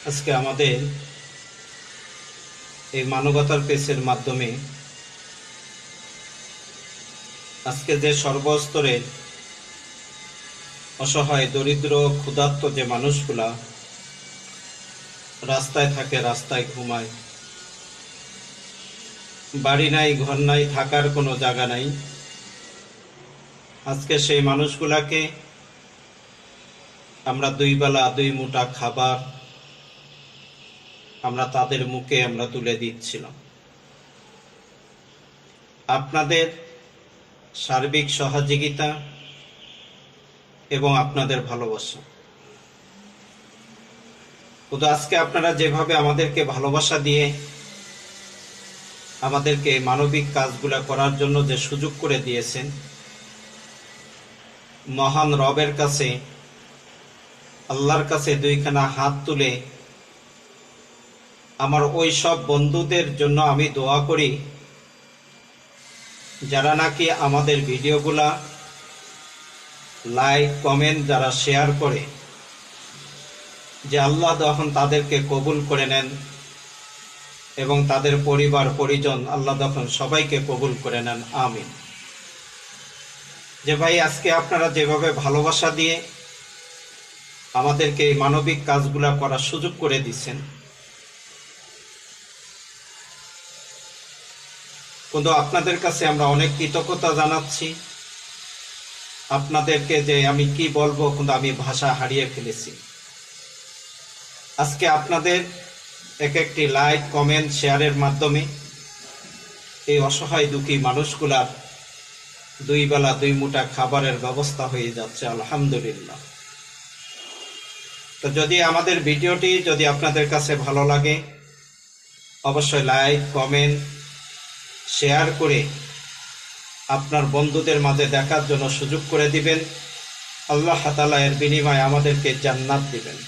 আজকে আমাদের এই মানবতার পেজের মাধ্যমে আজকে যে সর্বস্তরের অসহায় দরিদ্র ক্ষুধার্ত যে মানুষগুলা রাস্তায় থাকে, রাস্তায় ঘুমায়, বাড়ি নাই, ঘর নাই, থাকার কোনো জায়গা নাই, আজকে সেই মানুষগুলাকে আমরা দুই বেলা দুই মুঠা খাবার আমরা তাদের মুখে আমরা তুলে দিচ্ছিলাম। আপনাদের সার্বিক সহযোগিতা এবং আপনাদের ভালোবাসা, কিন্তু আজকে আপনারা যেভাবে আমাদেরকে ভালোবাসা দিয়ে আমাদেরকে মানবিক কাজগুলা করার জন্য যে সুযোগ করে দিয়েছেন, মহান রবের কাছে, আল্লাহর কাছে দুইখানা হাত তুলে আমার ওই সব বন্ধুদের জন্য আমি দোয়া করি যারা নাকি আমাদের ভিডিওগুলা লাইক কমেন্ট যারা শেয়ার করে, যে আল্লাহ তখন তাদেরকে কবুল করে নেন এবং তাদের পরিবার পরিজন আল্লাহ তখন সবাইকে কবুল করে নেন, আমিন। যে ভাই আজকে আপনারা যেভাবে ভালোবাসা দিয়ে আমাদেরকে এই মানবিক কাজগুলা করার সুযোগ করে দিচ্ছেন, কিন্তু আপনাদের কাছে আমরা অনেক কৃতজ্ঞতা জানাচ্ছি। আপনাদেরকে যে আমি কি বলবো, কিন্তু আমি ভাষা হারিয়ে ফেলেছি। আজকে আপনাদের এক একটি লাইক কমেন্ট শেয়ারের মাধ্যমে এই অসহায় দুঃখী মানুষগুলার দুই বেলা দুই মুঠা খাবারের ব্যবস্থা হয়ে যাচ্ছে, আলহামদুলিল্লাহ। তো যদি আমাদের ভিডিওটি যদি আপনাদের কাছে ভালো লাগে, অবশ্যই লাইক কমেন্ট শেয়ার করে আপনার বন্ধুদের মাঝে দেখার জন্য সুযোগ করে দিবেন। আল্লাহ তাআলা এর বিনিময়ে আমাদেরকে জান্নাত দিবেন।